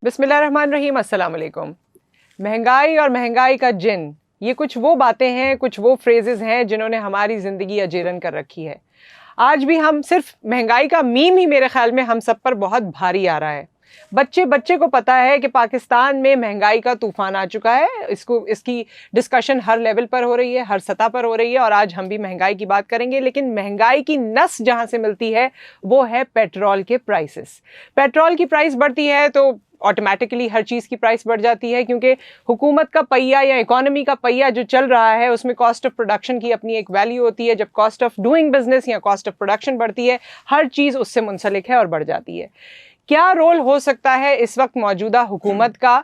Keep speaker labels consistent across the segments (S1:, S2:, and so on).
S1: بسم اللہ الرحمن الرحیم. السلام علیکم. مہنگائی اور مہنگائی کا جن، یہ کچھ وہ باتیں ہیں، کچھ وہ فریزز ہیں جنہوں نے ہماری زندگی اجیرن کر رکھی ہے. آج بھی ہم صرف مہنگائی کا میم ہی میرے خیال میں ہم سب پر بہت بھاری آ رہا ہے. بچے کو پتا ہے کہ پاکستان میں مہنگائی کا طوفان آ چکا ہے. اس کی ڈسکشن ہر لیول پر ہو رہی ہے، ہر سطح پر ہو رہی ہے، اور آج ہم بھی مہنگائی کی بات کریں گے. لیکن مہنگائی کی نس جہاں سے ملتی ہے وہ ہے پیٹرول کے پرائسز. پیٹرول کی پرائس بڑھتی ہے تو آٹومیٹکلی ہر چیز کی پرائس بڑھ جاتی ہے، کیونکہ حکومت کا پہیہ یا اکانومی کا پہیہ جو چل رہا ہے اس میں کاسٹ آف پروڈکشن کی اپنی ایک ویلیو ہوتی ہے. جب کاسٹ آف ڈوئنگ بزنس یا کاسٹ آف پروڈکشن بڑھتی ہے، ہر چیز اس سے منسلک ہے اور بڑھ جاتی ہے. کیا رول ہو سکتا ہے اس وقت موجودہ حکومت کا؟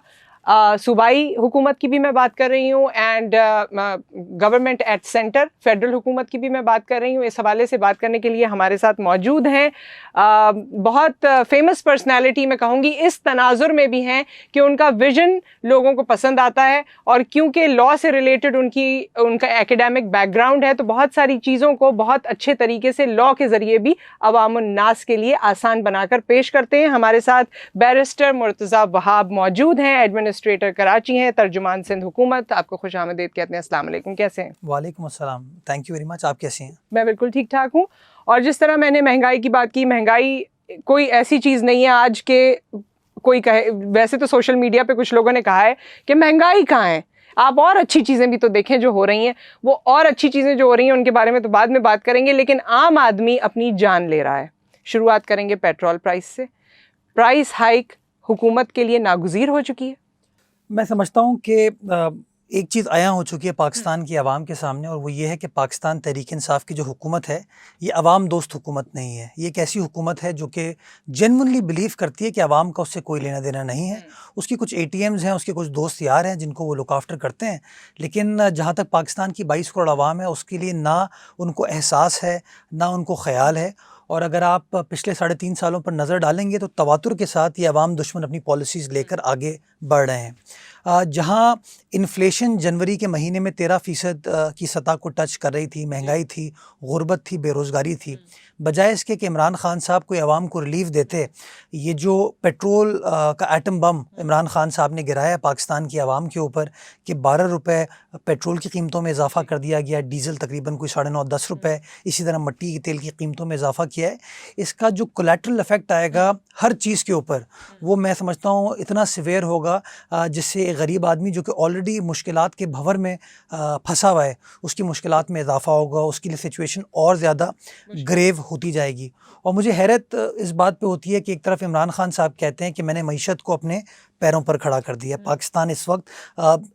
S1: صوبائی حکومت کی بھی میں بات کر رہی ہوں and government at center, federal حکومت کی بھی میں بات کر رہی ہوں. اس حوالے سے بات کرنے کے لیے ہمارے ساتھ موجود ہیں بہت فیمس پرسنالٹی، میں کہوں گی اس تناظر میں بھی ہیں کہ ان کا ویژن لوگوں کو پسند آتا ہے، اور کیونکہ لا سے ریلیٹڈ ان کا ایکیڈیمک بیک گراؤنڈ ہے تو بہت ساری چیزوں کو بہت اچھے طریقے سے لا کے ذریعے بھی عوام الناس کے لیے آسان بنا کر پیش کرتے ہیں. ہمارے ساتھ بیرسٹر مرتضیٰ وہاب موجود ہیں، ایڈمنسٹریٹر کراچی ہیں، ترجمان سندھ حکومت. آپ کو خوش آمدید کہتے ہیں. السلام علیکم، کیسے ہیں؟
S2: وعلیکم السلام، تھینک یو ویری مچ. آپ کیسے ہیں؟
S1: میں بالکل ٹھیک ٹھاک ہوں. اور جس طرح میں نے مہنگائی کی بات کی، مہنگائی کوئی ایسی چیز نہیں ہے آج کے کوئی کہے، ویسے تو سوشل میڈیا پہ کچھ لوگوں نے کہا ہے کہ مہنگائی کہاں ہے، آپ اور اچھی چیزیں بھی تو دیکھیں جو ہو رہی ہیں. وہ اور اچھی چیزیں جو ہو رہی ہیں ان کے بارے میں تو بعد میں بات کریں گے، لیکن عام آدمی اپنی جان لے رہا ہے. شروعات کریں گے پیٹرول پرائس سے. پرائس ہائیک حکومت کے لیے ناگزیر ہو چکی ہے.
S2: میں سمجھتا ہوں کہ ایک چیز عیاں ہو چکی ہے پاکستان کی عوام کے سامنے، اور وہ یہ ہے کہ پاکستان تحریک انصاف کی جو حکومت ہے یہ عوام دوست حکومت نہیں ہے. یہ ایک ایسی حکومت ہے جو کہ جینونلی بلیو کرتی ہے کہ عوام کا اس سے کوئی لینا دینا نہیں ہے. اس کی کچھ ATMs ہیں، اس کے کچھ دوست یار ہیں جن کو وہ لک آفٹر کرتے ہیں، لیکن جہاں تک پاکستان کی 22 کروڑ عوام ہے اس کے لیے نہ ان کو احساس ہے نہ ان کو خیال ہے. اور اگر آپ پچھلے 3.5 سالوں پر نظر ڈالیں گے تو تواتر کے ساتھ یہ عوام دشمن اپنی پالیسیز لے کر آگے بڑھ رہے ہیں. جہاں انفلیشن جنوری کے مہینے میں 13% کی سطح کو ٹچ کر رہی تھی، مہنگائی تھی، غربت تھی، بے روزگاری تھی، بجائے اس کے کہ عمران خان صاحب کوئی عوام کو ریلیف دیتے، یہ جو پیٹرول کا ایٹم بم عمران خان صاحب نے گرایا پاکستان کی عوام کے اوپر کہ 12 روپے پیٹرول کی قیمتوں میں اضافہ کر دیا گیا، ڈیزل تقریباً کوئی 9.5-10 روپے، اسی طرح مٹی کے تیل کی قیمتوں میں اضافہ کیا ہے. اس کا جو کولیٹرل افیکٹ آئے گا ہر چیز کے اوپر وہ میں سمجھتا ہوں اتنا سیویئر ہوگا جس سے ایک غریب آدمی جو کہ آلریڈی مشکلات کے بھنور میں پھنسا ہوا ہے اس کی مشکلات میں اضافہ ہوگا، اس کے لیے سچویشن اور زیادہ گریو ہوتی جائے گی. اور مجھے حیرت اس بات پہ ہوتی ہے کہ ایک طرف عمران خان صاحب کہتے ہیں کہ میں نے معیشت کو اپنے پیروں پر کھڑا کر دیا، پاکستان اس وقت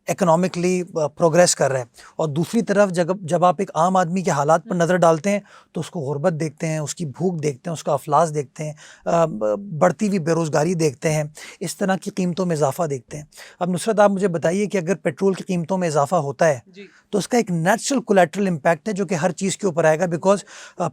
S2: اکنامکلی پروگریس کر رہا ہے، اور دوسری طرف جب آپ ایک عام آدمی کے حالات پر نظر ڈالتے ہیں تو اس کو غربت دیکھتے ہیں، اس کی بھوک دیکھتے ہیں، اس کا افلاس دیکھتے ہیں، بڑھتی ہوئی بے روزگاری دیکھتے ہیں، اس طرح کی قیمتوں میں اضافہ دیکھتے ہیں. اب نصرت آپ مجھے بتائیے کہ اگر پیٹرول کی قیمتوں میں اضافہ ہوتا ہے تو اس کا ایک نیچرل کولیٹرل امپیکٹ ہے جو کہ ہر چیز کے اوپر آئے گا، بیکاز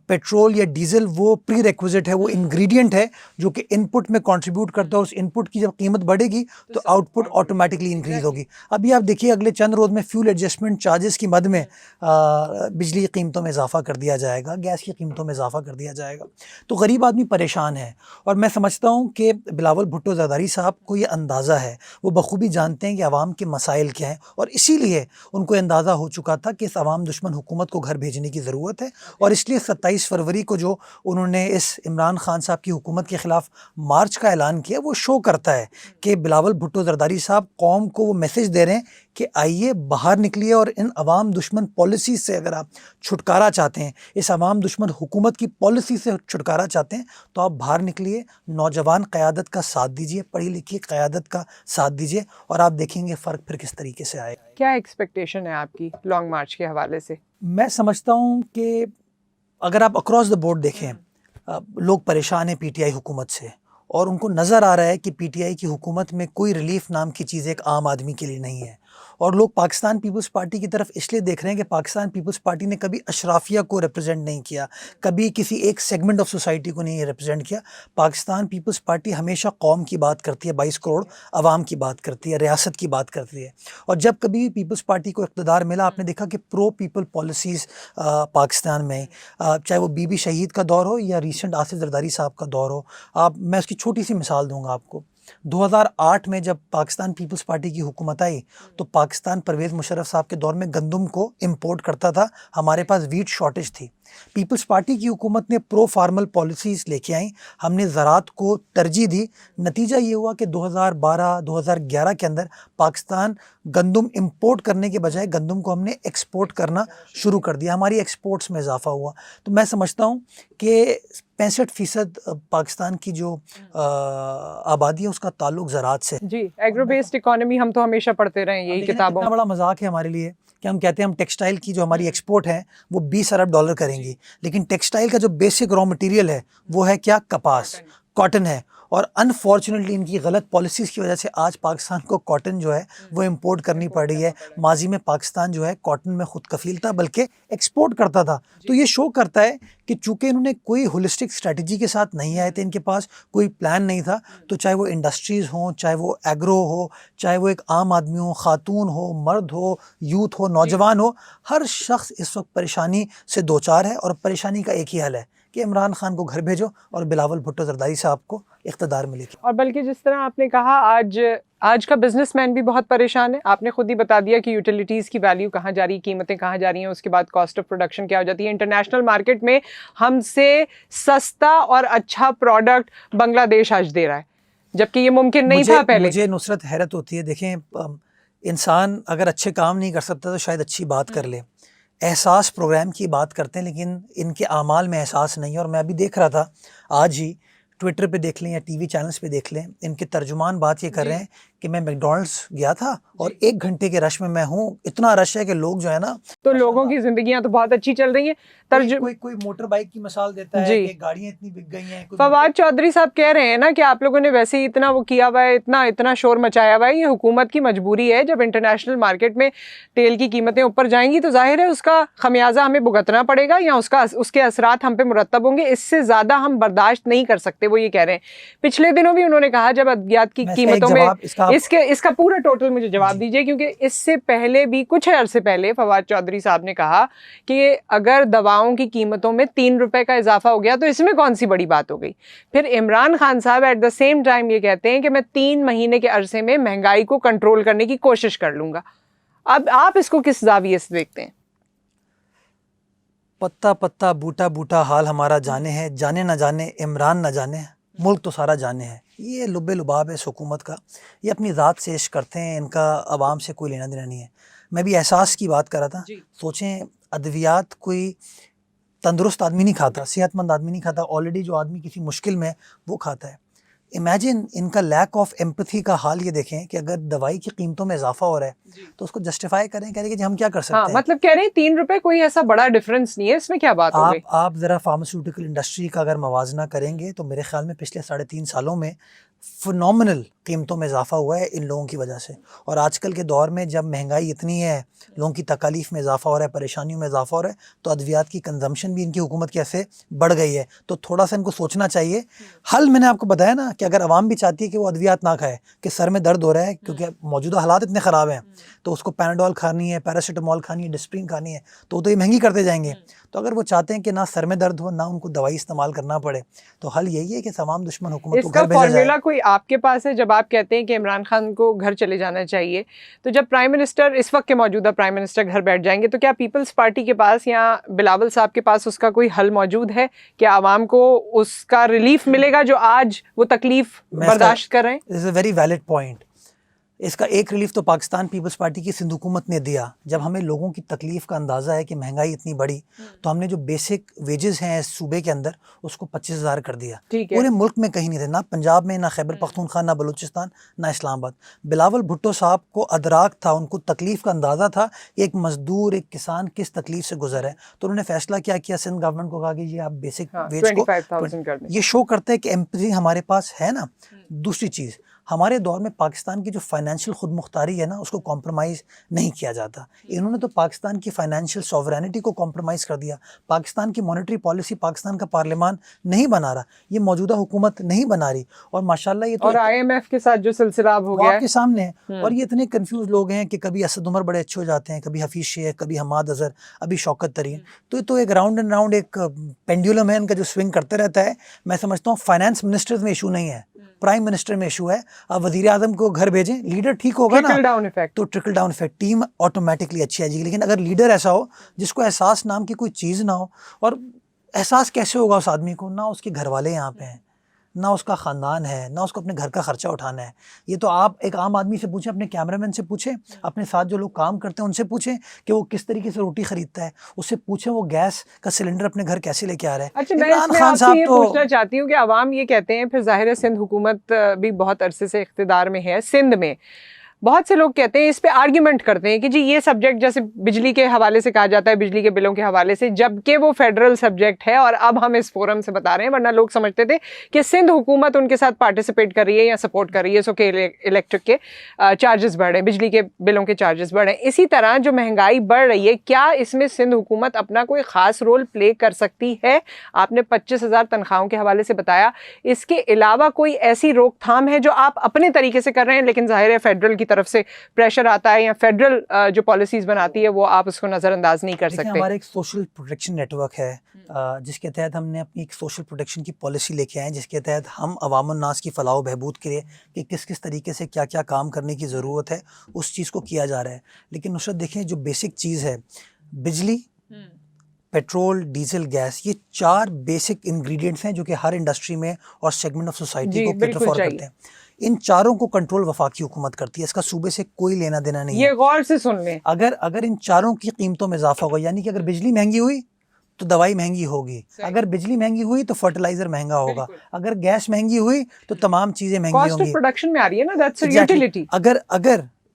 S2: پیٹرول یا ڈیزل وہ پری ریکوزٹ ہے، وہ انگریڈینٹ ہے جو کہ ان پٹ میں کنٹریبیوٹ کرتا ہے، اور اس ان پٹ کی جب قیمت بڑھے گی تو آؤٹ پٹ آٹومیٹکلی انکریز ہوگی. ابھی آپ دیکھیے اگلے چند روز میں فیول ایڈجسٹمنٹ چارجز کی مد میں بجلی کی قیمتوں میں اضافہ کر دیا جائے گا، گیس کی قیمتوں میں اضافہ کر دیا جائے گا، تو غریب آدمی پریشان ہے. اور میں سمجھتا ہوں کہ بلاول بھٹو زرداری صاحب کو یہ اندازہ ہے، وہ بخوبی جانتے ہیں کہ عوام کے مسائل کیا ہیں، اور اسی لیے ان کو اندازہ ہو چکا تھا کہ اس عوام دشمن حکومت کو گھر بھیجنے کی ضرورت ہے. اور اس لیے 27 فروری کو جو انہوں نے اس عمران خان صاحب کی حکومت کے خلاف مارچ کا اعلان کیا، وہ شو کرتا ہے کہ بلاول بھٹو زرداری صاحب قوم کو وہ میسج دے رہے ہیں کہ آئیے باہر نکلیے، اور ان عوام دشمن پالیسیز سے اگر آپ چھٹکارا چاہتے ہیں، اس عوام دشمن حکومت کی پالیسی سے چھٹکارا چاہتے ہیں تو آپ باہر نکلیے، نوجوان قیادت کا ساتھ دیجیے، پڑھی لکھی قیادت کا ساتھ دیجیے، اور آپ دیکھیں گے فرق پھر کس طریقے سے آئے گا.
S1: کیا ایکسپیکٹیشن ہے آپ کی لانگ مارچ کے حوالے سے؟
S2: میں سمجھتا ہوں کہ اگر آپ اکراس دا بورڈ دیکھیں، لوگ پریشان ہیں PTI حکومت سے، اور ان کو نظر آ رہا ہے کہ PTI کی حکومت میں کوئی ریلیف نام کی چیز ایک عام آدمی کے لیے نہیں ہے. اور لوگ پاکستان پیپلز پارٹی کی طرف اس لیے دیکھ رہے ہیں کہ پاکستان پیپلز پارٹی نے کبھی اشرافیہ کو ریپرزینٹ نہیں کیا، کبھی کسی ایک سیگمنٹ آف سوسائٹی کو نہیں ریپرزینٹ کیا. پاکستان پیپلز پارٹی ہمیشہ قوم کی بات کرتی ہے، 22 کروڑ عوام کی بات کرتی ہے، ریاست کی بات کرتی ہے. اور جب کبھی پیپلز پارٹی کو اقتدار ملا، آپ نے دیکھا کہ پرو پیپل پالیسیز پاکستان میں، چاہے وہ بی بی شہید کا دور ہو یا ریسنٹ آصف زرداری صاحب کا دور ہو. میں اس کی چھوٹی سی مثال دوں گا آپ کو. 2008 میں جب پاکستان پیپلز پارٹی کی حکومت آئی تو پاکستان پرویز مشرف صاحب کے دور میں گندم کو امپورٹ کرتا تھا, ہمارے پاس ویٹ شارٹیج تھی. پیپلز پارٹی کی حکومت نے پرو فارمل پالیسیز لے کے آئیں, ہم نے زراعت کو ترجیح دی. نتیجہ یہ ہوا کہ 2012-2011 کے اندر پاکستان گندم امپورٹ کرنے کے بجائے گندم کو ہم نے ایکسپورٹ کرنا شروع کر دیا, ہماری ایکسپورٹس میں اضافہ ہوا. تو میں سمجھتا ہوں کہ 65% پاکستان کی جو آبادی ہے اس کا تعلق زراعت سے.
S1: جی, ایگرو بیسڈ اکانومی ہم تو ہمیشہ پڑھتے رہے ہیں یہی کتابوں.
S2: اتنا بڑا مذاق ہے ہمارے لیے کہ ہم کہتے ہیں ہم ٹیکسٹائل کی جو ہماری ایکسپورٹ ہے وہ 20 ارب ڈالر کریں گی, لیکن ٹیکسٹائل کا جو بیسک را مٹیریل ہے وہ ہے کیا, کپاس, کاٹن ہے. اور انفارچونیٹلی ان کی غلط پالیسیز کی وجہ سے آج پاکستان کو کاٹن جو ہے وہ امپورٹ کرنی پڑ رہی ہے. ماضی میں پاکستان جو ہے کاٹن میں خود کفیل تھا بلکہ ایکسپورٹ کرتا تھا. تو یہ شو کرتا ہے کہ چونکہ انہوں نے کوئی ہولسٹک اسٹریٹجی کے ساتھ نہیں آئے تھے, ان کے پاس کوئی پلان نہیں تھا, تو چاہے وہ انڈسٹریز ہوں, چاہے وہ ایگرو ہو, چاہے وہ ایک عام آدمی ہو, خاتون ہو, مرد ہو, یوتھ ہو, نوجوان ہو, ہر شخص اس وقت پریشانی سے دوچار ہے. اور پریشانی کا ایک ہی حل ہے کہ عمران خان کو گھر بھیجو اور بلاول بھٹو زرداری صاحب کو اقتدار ملے گی.
S1: اور بلکہ جس طرح آپ نے کہا آج کا بزنس مین بھی بہت پریشان ہے. آپ نے خود ہی بتا دیا کہ یوٹیلیٹیز کی ویلیو کہاں جا رہی, قیمتیں کہاں جا رہی ہیں, اس کے بعد کاسٹ آف پروڈکشن کیا ہو جاتی ہے. انٹرنیشنل مارکیٹ میں ہم سے سستا اور اچھا پروڈکٹ بنگلہ دیش آج دے رہا ہے, جبکہ یہ ممکن نہیں تھا پہلے.
S2: مجھے نصرت حیرت ہوتی ہے, دیکھیں انسان اگر اچھے کام نہیں کر سکتا تو شاید اچھی بات کر لے. احساس پروگرام کی بات کرتے ہیں لیکن ان کے اعمال میں احساس نہیں ہے. اور میں ابھی دیکھ رہا تھا آج ہی, ٹویٹر پہ دیکھ لیں یا ٹی وی چینلز پہ دیکھ لیں, ان کے ترجمان بات یہ کر رہے ہیں کہ میں میک ڈونلڈس گیا تھا اور 1 گھنٹے کے رش میں ہوں, اتنا رش ہے کہ لوگ جو ہے نا,
S1: تو لوگوں کی زندگیاں تو بہت اچھی چل رہی ہیں.
S2: کوئی موٹر بائک کی مثال دیتا ہے کہ گاڑیاں اتنی بک گئی ہیں.
S1: فواد چودھری صاحب کہہ رہے ہیں نا کہ آپ لوگوں نے ویسے ہی اتنا وہ کیا ہوا ہے, اتنا شور مچایا ہوا ہے, یہ حکومت کی مجبوری ہے. جب انٹرنیشنل مارکیٹ میں تیل کی قیمتیں اوپر جائیں گی تو ظاہر ہے اس کا خمیازہ ہمیں بھگتنا پڑے گا, یا اس کے اثرات ہم پہ مرتب ہوں گے. اس سے زیادہ ہم برداشت نہیں کر سکتے, وہ یہ کہہ رہے ہیں. پچھلے دنوں بھی انہوں نے کہا جب ادویات کی قیمتوں میں اس کا پورا ٹوٹل مجھے جواب دیجئے, کیونکہ اس سے پہلے بھی کچھ عرصے پہلے فواد چودھری صاحب نے کہا کہ اگر دواؤں کی قیمتوں میں 3 روپے کا اضافہ ہو گیا تو اس میں کون سی بڑی بات ہو گئی. پھر عمران خان صاحب ایٹ دا سیم ٹائم یہ کہتے ہیں کہ میں 3 مہینے کے عرصے میں مہنگائی کو کنٹرول کرنے کی کوشش کر لوں گا. اب آپ اس کو کس زاویے سے دیکھتے ہیں؟
S2: پتا پتا بوٹا بوٹا حال ہمارا جانے ہے, جانے نہ جانے عمران نہ جانے, ملک تو سارا جانے ہے. یہ لب لباب ہے اس حکومت کا, یہ اپنی ذات سے عشق کرتے ہیں, ان کا عوام سے کوئی لینا دینا نہیں ہے. میں بھی احساس کی بات کر رہا تھا. سوچیں ادویات کوئی تندرست آدمی نہیں کھاتا, صحت مند آدمی نہیں کھاتا, آلریڈی جو آدمی کسی مشکل میں وہ کھاتا ہے. امیجن ان کا لیک آف ایمپتھی کا حال یہ دیکھیں کہ اگر دوائی کی قیمتوں میں اضافہ ہو رہا ہے تو اس کو جسٹیفائی کریں, کہہ رہے کہ جی ہم کیا کر سکتے ہیں.
S1: مطلب کہہ رہے ہیں 3 روپے کوئی ایسا بڑا ڈفرنس نہیں ہے, اس میں کیا بات ہو گئی.
S2: آپ ذرا فارماسیوٹیکل انڈسٹری کا اگر موازنہ کریں گے تو میرے خیال میں پچھلے 3.5 سالوں میں فنومنل قیمتوں میں اضافہ ہوا ہے ان لوگوں کی وجہ سے. اور آج کل کے دور میں جب مہنگائی اتنی ہے, لوگوں کی تکالیف میں اضافہ ہو رہا ہے, پریشانیوں میں اضافہ ہو رہا ہے, تو ادویات کی کنزمپشن بھی ان کی حکومت کی ایسے بڑھ گئی ہے. تو تھوڑا سا ان کو سوچنا چاہیے. حل میں نے آپ کو بتایا نا کہ اگر عوام بھی چاہتی ہے کہ وہ ادویات نہ کھائے, کہ سر میں درد ہو رہا ہے کیونکہ موجودہ حالات اتنے خراب ہیں, تو اس کو پیناڈول کھانی ہے, پیراسیٹامول کھانی ہے, ڈسپرین کھانی ہے, تو یہ مہنگی کرتے جائیں گے. تو اگر وہ چاہتے ہیں کہ نہ سر میں درد ہو نہ ان کو دوائی استعمال کرنا پڑے, تو حل یہی ہے کہ تمام دشمن حکومت کو گھر بھیجا جائے.
S1: اس کا فارمولا کوئی آپ کے پاس ہے؟ جب آپ کہتے ہیں کہ عمران خان کو گھر چلے جانا چاہیے, تو جب پرائم منسٹر, اس وقت کے موجودہ پرائم منسٹر گھر بیٹھ جائیں گے, تو کیا پیپلز پارٹی کے پاس یا بلاول صاحب کے پاس اس کا کوئی حل موجود ہے کہ عوام کو اس کا ریلیف ملے گا جو آج وہ تکلیف برداشت کر رہے ہیں؟
S2: This is a very valid point. اس کا ایک ریلیف تو پاکستان پیپلز پارٹی کی سندھ حکومت نے دیا. جب ہمیں لوگوں کی تکلیف کا اندازہ ہے کہ مہنگائی اتنی بڑی, تو ہم نے جو بیسک ویجز ہیں اس صوبے کے اندر اس کو 25,000 کر دیا. پورے ملک میں کہیں نہیں تھے, نہ پنجاب میں, نہ خیبر پختونخوا, نہ بلوچستان, نہ اسلام آباد. بلاول بھٹو صاحب کو ادراک تھا, ان کو تکلیف کا اندازہ تھا کہ ایک مزدور, ایک کسان کس تکلیف سے گزر ہے. تو انہوں نے فیصلہ کیا سندھ گورنمنٹ کو کہا کہ یہ آپ بیسک ویج کو
S1: 25,000 کر دیں.
S2: یہ شو کرتا ہے کہ ایمپتھی ہمارے پاس ہے نا. دوسری چیز, ہمارے دور میں پاکستان کی جو فائنینشیل خود مختاری ہے نا, اس کو کمپرومائز نہیں کیا جاتا. انہوں نے تو پاکستان کی فائنینشیل سوورینٹی کو کمپرومائز کر دیا. پاکستان کی مانیٹری پالیسی پاکستان کا پارلیمان نہیں بنا رہا, یہ موجودہ حکومت نہیں بنا رہی. اور ماشاءاللہ یہ تو
S1: اور IMF کے ساتھ جو سلسلہ اب ہو گیا
S2: آپ کے سامنے ہے. اور یہ اتنے کنفیوز لوگ ہیں کہ کبھی اسد عمر بڑے اچھے ہو جاتے ہیں, کبھی حفیظ شیخ, کبھی حماد اظہر, ابھی شوکت ترین. تو یہ تو ایک راؤنڈ اینڈ راؤنڈ ایک پینڈولم ہے ان کا جو سوئنگ کرتے رہتا ہے. میں سمجھتا ہوں فائنانس منسٹرز میں ایشو نہیں ہے, پرائم منسٹر میں ایشو ہے, آپ وزیر اعظم کو گھر بھیجیں, لیڈر ٹھیک ہوگا نا
S1: ٹرکل ڈاؤن ایفیکٹ,
S2: تو trickle down effect, team automatically اچھی آ جائے گی. لیکن اگر لیڈر ایسا ہو جس کو احساس نام کی کوئی چیز نہ ہو, اور احساس کیسے ہوگا اس آدمی کو, نہ اس کے گھر والے یہاں پہ ہیں, نہ اس کا خاندان ہے, نہ اس کو اپنے گھر کا خرچہ اٹھانا ہے. یہ تو آپ ایک عام آدمی سے پوچھیں, اپنے کیمرہ مین سے پوچھیں, اپنے ساتھ جو لوگ کام کرتے ہیں ان سے پوچھیں کہ وہ کس طریقے سے روٹی خریدتا ہے, اس سے پوچھیں وہ گیس کا سلنڈر اپنے گھر کیسے لے کے آ رہا ہے.
S1: اچھا میں اس میں آپ سے یہ پوچھنا چاہتی ہوں کہ عوام یہ کہتے ہیں, پھر ظاہر ہے سندھ حکومت بھی بہت عرصے سے اقتدار میں ہے, سندھ میں بہت سے لوگ کہتے ہیں, اس پہ آرگیومنٹ کرتے ہیں کہ جی یہ سبجیکٹ جیسے بجلی کے حوالے سے کہا جاتا ہے, بجلی کے بلوں کے حوالے سے, جبکہ وہ فیڈرل سبجیکٹ ہے, اور اب ہم اس فورم سے بتا رہے ہیں, ورنہ لوگ سمجھتے تھے کہ سندھ حکومت ان کے ساتھ پارٹیسپیٹ کر رہی ہے یا سپورٹ کر رہی ہے, سو کہ الیکٹرک کے چارجز بڑھ رہے ہیں, بجلی کے بلوں کے چارجز بڑھ رہے ہیں. اسی طرح جو مہنگائی بڑھ رہی ہے, کیا اس میں سندھ حکومت اپنا کوئی خاص رول پلے کر سکتی ہے؟ آپ نے 25,000 تنخواہوں کے حوالے سے بتایا, اس کے علاوہ کوئی ایسی روک تھام ہے جو آپ اپنے طریقے سے کر رہے ہیں, لیکن ظاہر ہے فیڈرل کی طرف سے پریشر آتا ہے یا فیڈرل جو پالیسیز بناتی ہے وہ آپ اس کو نظر انداز نہیں کر سکتے؟
S2: ہمارا ایک سوشل پروٹیکشن نیٹ ورک ہے جس کے تحت ہم نے اپنی ایک سوشل پروٹیکشن کی پالیسی لے کے آئے ہیں, جس کے تحت ہم عوام الناس کی فلاح و بہبود کے لیے کہ کس کس طریقے سے کیا کیا کام کرنے کی ضرورت ہے اس چیز کو کیا جا رہا ہے. لیکن نصرت دیکھیں, جو بیسک چیز ہے بجلی, پیٹرول, ڈیزل, گیس, یہ 4 بیسک انگریڈینٹس ہیں جو کہ ہر انڈسٹری میں اور سیگمنٹ آف سوسائٹی کو کیٹر فار کرتے ہیں. ان چاروں کو کنٹرول وفاقی حکومت کرتی ہے, اس کا صوبے سے کوئی لینا دینا نہیں ہے.
S1: یہ غور سے سن لیں,
S2: اگر ان چاروں کی قیمتوں میں اضافہ ہوگا, یعنی کہ اگر بجلی مہنگی ہوئی تو دوائی مہنگی ہوگی, اگر بجلی مہنگی ہوئی تو فرٹیلائزر مہنگا ہوگا, اگر گیس مہنگی ہوئی تو تمام چیزیں مہنگی
S1: کاسٹ
S2: ہوں
S1: آف
S2: گی.
S1: پروڈکشن میں آ رہی ہے نا, دیٹس یوٹیلیٹی.
S2: اگر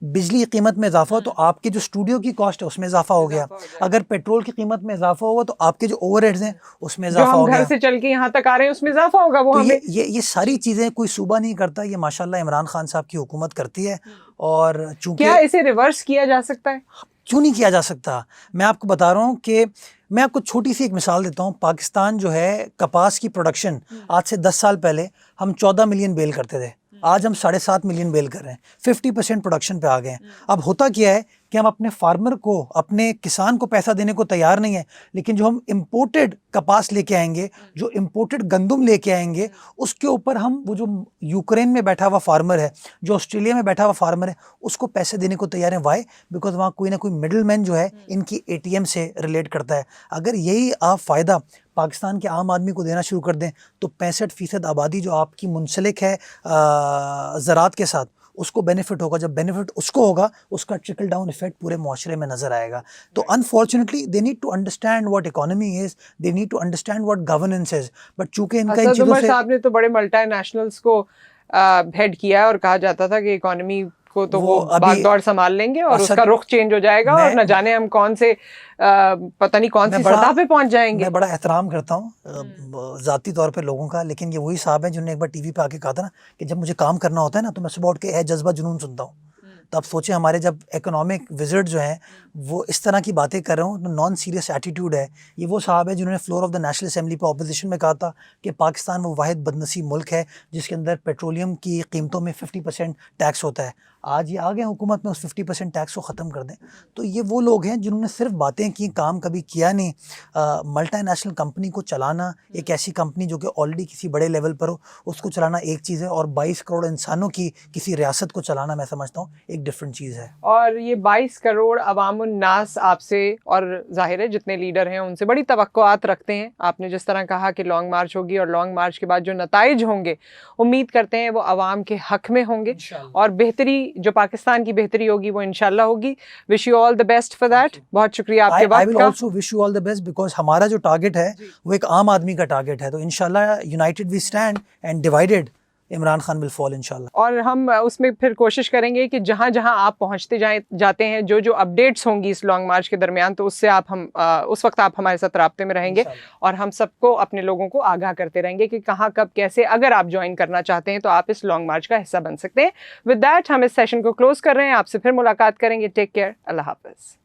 S2: بجلی کی قیمت میں اضافہ ہو تو آپ کے جو اسٹوڈیو کی کاسٹ ہے اس میں اضافہ ہو گیا, اگر پیٹرول کی قیمت میں اضافہ ہوا تو آپ کے جو اوور ہیڈز ہیں اس میں اضافہ ہو
S1: جو
S2: گیا,
S1: ہم گھر سے چل کے یہاں تک آ رہے ہیں اس میں اضافہ ہوگا. وہ ہمیں
S2: یہ ساری چیزیں کوئی صوبہ نہیں کرتا, یہ ماشاءاللہ عمران خان صاحب کی حکومت کرتی ہے. اور چونکہ
S1: کیا اسے ریورس کیا جا سکتا ہے؟
S2: کیوں نہیں کیا جا سکتا؟ میں آپ کو بتا رہا ہوں کہ میں آپ کو چھوٹی سی ایک مثال دیتا ہوں. پاکستان جو ہے کپاس کی پروڈکشن آج سے 10 سال پہلے ہم 14 ملین بیل کرتے تھے, آج ہم 7.5 ملین بیل کر رہے ہیں, 50% پروڈکشن پہ آ گئے ہیں. اب ہوتا کیا ہے کہ ہم اپنے فارمر کو, اپنے کسان کو پیسہ دینے کو تیار نہیں ہیں, لیکن جو ہم امپورٹڈ کپاس لے کے آئیں گے, جو امپورٹڈ گندم لے کے آئیں گے, اس کے اوپر ہم وہ جو یوکرین میں بیٹھا ہوا فارمر ہے, جو آسٹریلیا میں بیٹھا ہوا فارمر ہے, اس کو پیسے دینے کو تیار ہیں. وائی؟ بیکاز وہاں کوئی نہ کوئی مڈل مین جو ہے ان کی ATM سے ریلیٹ کرتا ہے. اگر یہی آپ فائدہ پاکستان کے عام آدمی کو دینا شروع کر دیں تو 65% آبادی جو آپ کی منسلک ہے زراعت کے ساتھ, اس کو بینیفٹ ہوگا. جب بینیفٹ اس کو ہوگا, اس کا ٹرکل ڈاؤن ایفیکٹ پورے معاشرے میں نظر آئے گا. تو unfortunately they need to understand what economy is, they need to understand what governance is. But چونکہ ان کا ان چیزوں سے
S1: صاحب نے تو بڑے ملٹی نیشنلز کو ہیڈ کیا ہے اور کہا جاتا تھا کہ اکانومی کو تو وہ بھاگ دوڑ سنبھال لیں گے اور اس کا رخ چینج ہو جائے گا, اور نہ جانے ہم کون سے پتہ نہیں کون سی سطح پہ پہنچ جائیں گے.
S2: میں بڑا احترام کرتا ہوں ذاتی طور پہ لوگوں کا, لیکن یہ وہی صاحب ہیں جنہوں نے ایک بار ٹی وی پہ آ کے کہا تھا نا کہ جب مجھے کام کرنا ہوتا ہے نا تو میں صبح اٹھ کے جذبہ جنون سنتا ہوں. تو آپ سوچیں ہمارے جب اکنامک وزٹ جو ہیں وہ اس طرح کی باتیں کر رہے ہوں تو نان سیریس ایٹیٹیوڈ ہے. یہ وہ صاحب ہے جنہوں نے floor of the National Assembly پہ اپوزیشن میں کہا تھا کہ پاکستان وہ واحد بدنصیب ملک ہے جس کے اندر پیٹرولیم کی قیمتوں میں 50% ٹیکس ہوتا ہے. آج یہ آگے حکومت میں اس 50% ٹیکس کو ختم کر دیں. تو یہ وہ لوگ ہیں جنہوں نے صرف باتیں کی, کام کبھی کیا نہیں. ملٹی نیشنل کمپنی کو چلانا, ایک ایسی کمپنی جو کہ آلریڈی کسی بڑے لیول پر ہو, اس کو چلانا ایک چیز ہے, اور 22 کروڑ انسانوں کی کسی ریاست کو چلانا میں سمجھتا ہوں ایک ڈفرینٹ چیز ہے.
S1: اور یہ 22 کروڑ عوام الناس آپ سے, اور ظاہر ہے جتنے لیڈر ہیں ان سے بڑی توقعات رکھتے ہیں. آپ نے جس طرح کہا کہ لانگ مارچ ہوگی, اور لانگ مارچ کے بعد جو نتائج ہوں گے امید کرتے ہیں وہ عوام کے حق میں ہوں گے, اور بہتری جو پاکستان کی بہتری ہوگی وہ انشاءاللہ ہوگی. Wish you all the best for that. بہت شکریہ آپ کے وقت کا.
S2: I will also wish you all the best because ہمارا جو ٹارگٹ ہے وہ ایک عام آدمی کا ٹارگٹ ہے. تو انشاءاللہ united we stand and divided Imran Khan will fall انشاءاللہ.
S1: اور ہم اس میں پھر کوشش کریں گے کہ جہاں جہاں آپ پہنچتے جاتے ہیں, جو اپڈیٹس ہوں گی اس لانگ مارچ کے درمیان, تو اس سے اس وقت آپ ہمارے ساتھ رابطے میں رہیں گے, اور ہم سب کو, اپنے لوگوں کو آگاہ کرتے رہیں گے کہ کہاں کب کیسے, اگر آپ جوائن کرنا چاہتے ہیں تو آپ اس لانگ مارچ کا حصہ بن سکتے ہیں. ود دیٹ ہم اس سیشن کو کلوز کر رہے ہیں. آپ سے پھر ملاقات کریں گے. Take care. اللہ حافظ.